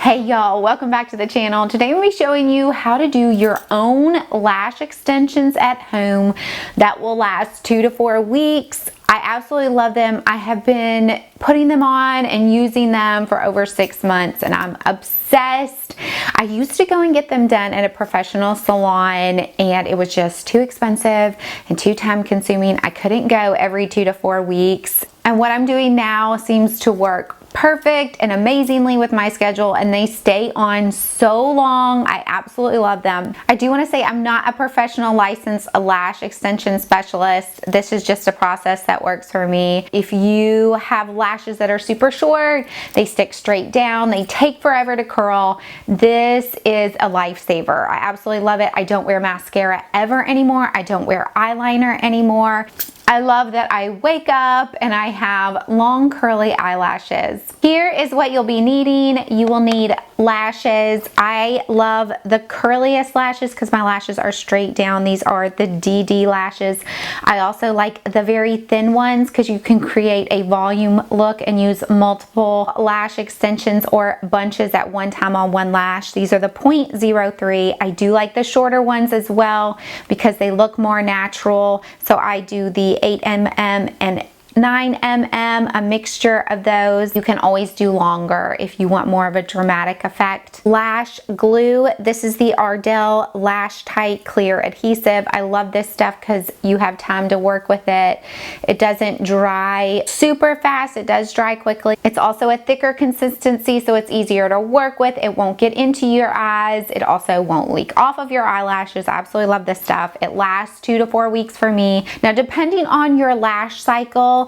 Hey y'all, welcome back to the channel. Today I'm going to be showing you how to do your own lash extensions at home that will last 2 to 4 weeks. I absolutely love them. I have been putting them on and using them for over 6 months and I'm obsessed. I used to go and get them done at a professional salon and it was just too expensive and too time consuming. I couldn't go every 2 to 4 weeks. And what I'm doing now seems to work perfect and amazingly with my schedule, and they stay on so long. I absolutely love them. I do want to say I'm not a professional licensed lash extension specialist. This is just a process that works for me. If you have lashes that are super short, they stick straight down, they take forever to curl, this is a lifesaver. I absolutely love it. I don't wear mascara ever anymore. I don't wear eyeliner anymore. I love that I wake up and I have long curly eyelashes. Here is what you'll be needing. You will need lashes. I love the curliest lashes because my lashes are straight down. These are the DD lashes. I also like the very thin ones because you can create a volume look and use multiple lash extensions or bunches at one time on one lash. These are the 0.03. I do like the shorter ones as well because they look more natural. So I do the 8mm and 9mm, a mixture of those. You can always do longer if you want more of a dramatic effect. Lash glue. This is the Ardell Lash Tight Clear Adhesive. I love this stuff because you have time to work with it. It doesn't dry super fast. It does dry quickly. It's also a thicker consistency, so it's easier to work with. It won't get into your eyes. It also won't leak off of your eyelashes. I absolutely love this stuff. It lasts 2 to 4 weeks for me. Now, depending on your lash cycle,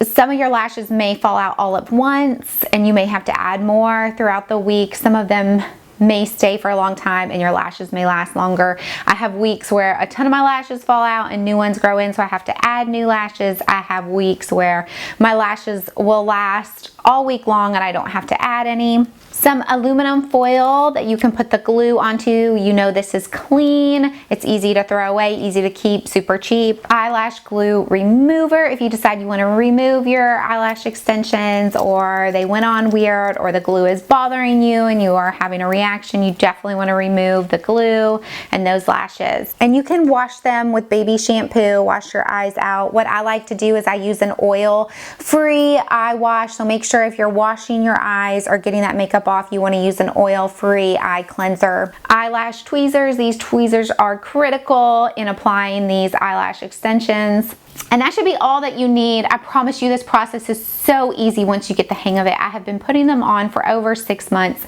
some of your lashes may fall out all at once and you may have to add more throughout the week. Some of them may stay for a long time and your lashes may last longer. I have weeks where a ton of my lashes fall out and new ones grow in, so I have to add new lashes. I have weeks where my lashes will last all week long and I don't have to add any. Some aluminum foil that you can put the glue onto. You know this is clean. It's easy to throw away, easy to keep, super cheap. Eyelash glue remover. If you decide you want to remove your eyelash extensions or they went on weird or the glue is bothering you and you are having a reaction, you definitely want to remove the glue and those lashes. And you can wash them with baby shampoo, wash your eyes out. What I like to do is I use an oil-free eye wash. So make sure if you're washing your eyes or getting that makeup off, you want to use an oil-free eye cleanser. Eyelash tweezers. These tweezers are critical in applying these eyelash extensions. And that should be all that you need. I promise you this process is so easy once you get the hang of it. I have been putting them on for over 6 months.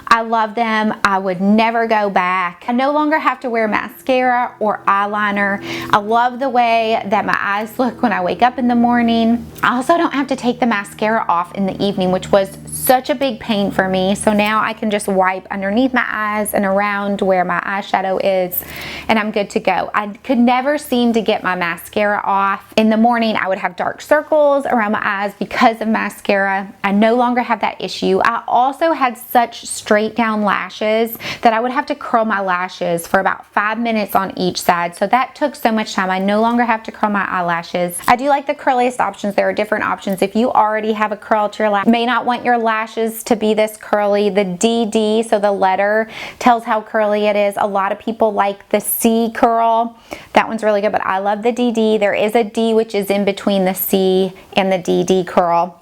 I love them. I would never go back. I no longer have to wear mascara or eyeliner. I love the way that my eyes look when I wake up in the morning. I also don't have to take the mascara off in the evening, which was such a big pain for me. So now I can just wipe underneath my eyes and around where my eyeshadow is and I'm good to go. I could never seem to get my mascara off. In the morning I would have dark circles around my eyes because of mascara. I no longer have that issue. I also had such straight down lashes that I would have to curl my lashes for about 5 minutes on each side. So that took so much time. I no longer have to curl my eyelashes. I do like the curliest options. There are different options. If you already have a curl to your lash, may not want your lashes to be this curly. The DD, so the letter tells how curly it is. A lot of people like the C curl. That one's really good, but I love the DD. There is a D which is in between the C and the DD curl.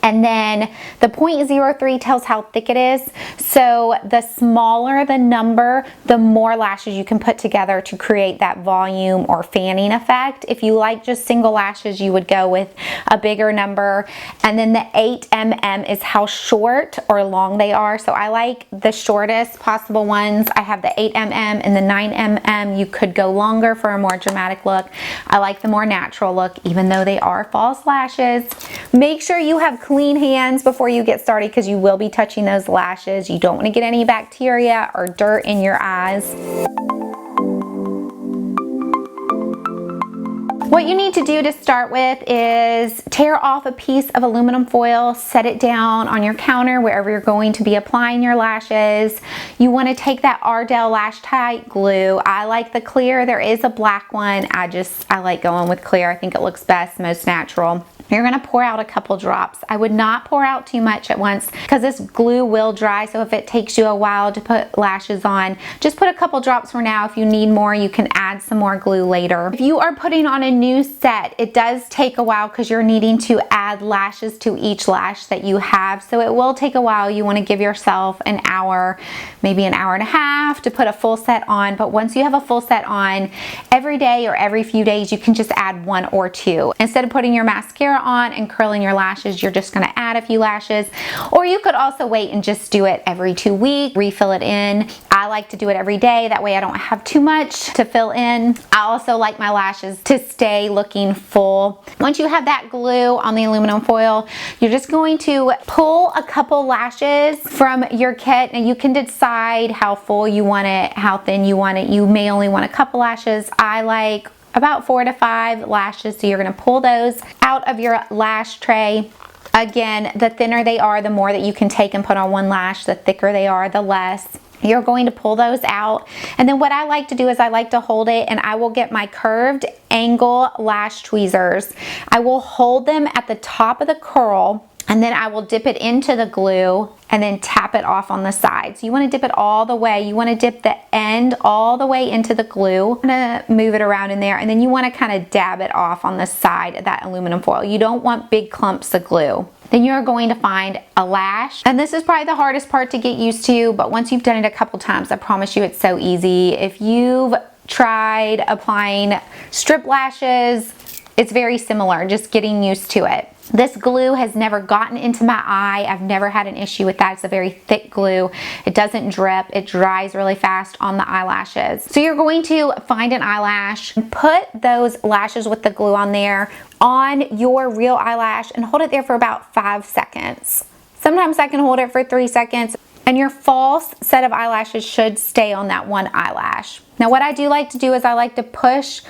And then the 0.03 tells how thick it is. So the smaller the number, the more lashes you can put together to create that volume or fanning effect. If you like just single lashes, you would go with a bigger number. And then the 8mm is how short or long they are. So I like the shortest possible ones. I have the 8mm and the 9mm. You could go longer for a more dramatic look. I like the more natural look, even though they are false lashes. Make sure you have clean hands before you get started because you will be touching those lashes. You don't want to get any bacteria or dirt in your eyes. What you need to do to start with is tear off a piece of aluminum foil, set it down on your counter wherever you're going to be applying your lashes. You want to take that Ardell Lash Tight glue. I like the clear. There is a black one. I like going with clear. I think it looks best, most natural. You're going to pour out a couple drops. I would not pour out too much at once because this glue will dry, so if it takes you a while to put lashes on, just put a couple drops for now. If you need more, you can add some more glue later. If you are putting on a new set, it does take a while because you're needing to add lashes to each lash that you have, so it will take a while. You want to give yourself an hour, maybe an hour and a half to put a full set on, but once you have a full set on, every day or every few days, you can just add 1 or 2. Instead of putting your mascara on and curling your lashes, you're just going to add a few lashes, or you could also wait and just do it every 2 weeks, refill it in. I like to do it every day, that way I don't have too much to fill in. I also like my lashes to stay looking full. Once you have that glue on the aluminum foil, you're just going to pull a couple lashes from your kit, and you can decide how full you want it, how thin you want it. You may only want a couple lashes. I like about 4 to 5 lashes, so you're going to pull those out of your lash tray. Again, the thinner they are, the more that you can take and put on one lash. The thicker they are, the less. You're going to pull those out, and then what I like to do is I like to hold it, and I will get my curved angle lash tweezers. I will hold them at the top of the curl, and then I will dip it into the glue and then tap it off on the side. So you want to dip it all the way. You want to dip the end all the way into the glue. I'm going to move it around in there, and then you want to kind of dab it off on the side of that aluminum foil. You don't want big clumps of glue. Then you're going to find a lash, and this is probably the hardest part to get used to, but once you've done it a couple times, I promise you it's so easy. If you've tried applying strip lashes, it's very similar, just getting used to it. This glue has never gotten into my eye. I've never had an issue with that. It's a very thick glue. It doesn't drip. It dries really fast on the eyelashes. So you're going to find an eyelash, put those lashes with the glue on there on your real eyelash, and hold it there for about 5 seconds. Sometimes I can hold it for 3 seconds. And your false set of eyelashes should stay on that one eyelash. Now what I do like to do is I like to push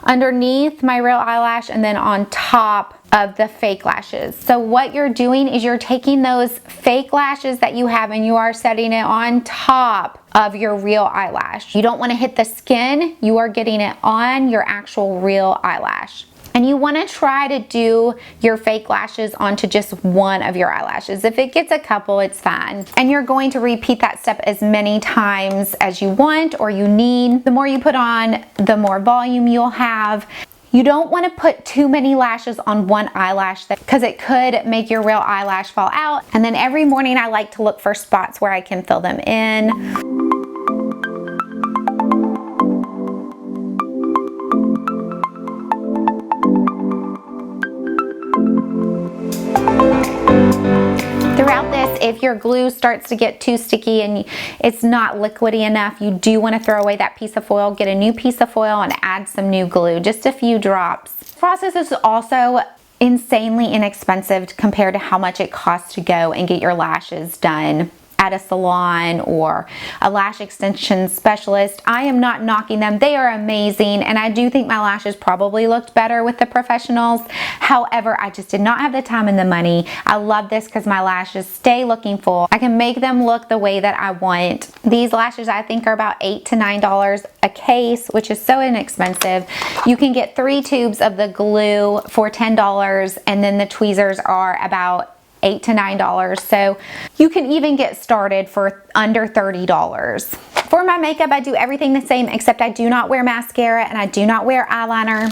underneath my real eyelash and then on top of the fake lashes. So what you're doing is you're taking those fake lashes that you have and you are setting it on top of your real eyelash. You don't want to hit the skin, you are getting it on your actual real eyelash. And you want to try to do your fake lashes onto just one of your eyelashes. If it gets a couple, it's fine. And you're going to repeat that step as many times as you want or you need. The more you put on, the more volume you'll have. You don't want to put too many lashes on one eyelash because it could make your real eyelash fall out. And then every morning I like to look for spots where I can fill them in. Throughout this, if your glue starts to get too sticky and it's not liquidy enough, you do want to throw away that piece of foil, get a new piece of foil and add some new glue, just a few drops. This process is also insanely inexpensive compared to how much it costs to go and get your lashes done at a salon or a lash extension specialist. I am not knocking them. They are amazing, and I do think my lashes probably looked better with the professionals. However, I just did not have the time and the money. I love this because my lashes stay looking full. I can make them look the way that I want. These lashes I think are about $8 to $9 a case, which is so inexpensive. You can get 3 tubes of the glue for $10, and then the tweezers are about $8 to $9, so you can even get started for under $30. For my makeup, I do everything the same except I do not wear mascara and I do not wear eyeliner.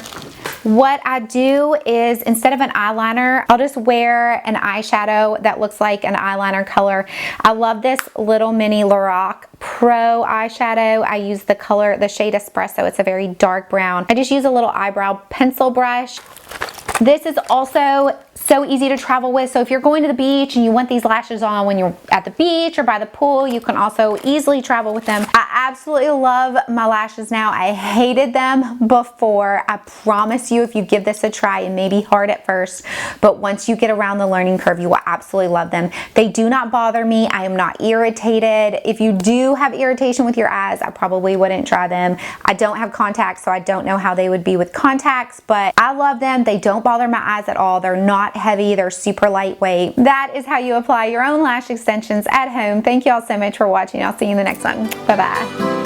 What I do is instead of an eyeliner, I'll just wear an eyeshadow that looks like an eyeliner color. I love this little mini Lorac Pro eyeshadow. I use the color, the shade Espresso. It's a very dark brown. I just use a little eyebrow pencil brush. This is also so easy to travel with. So if you're going to the beach and you want these lashes on when you're at the beach or by the pool, you can also easily travel with them. I absolutely love my lashes now. I hated them before. I promise you, if you give this a try, it may be hard at first, but once you get around the learning curve, you will absolutely love them. They do not bother me. I am not irritated. If you do have irritation with your eyes, I probably wouldn't try them. I don't have contacts, so I don't know how they would be with contacts, but I love them. They don't bother my eyes at all. They're not heavy. They're super lightweight. That is how you apply your own lash extensions at home. Thank you all so much for watching. I'll see you in the next one. Bye-bye.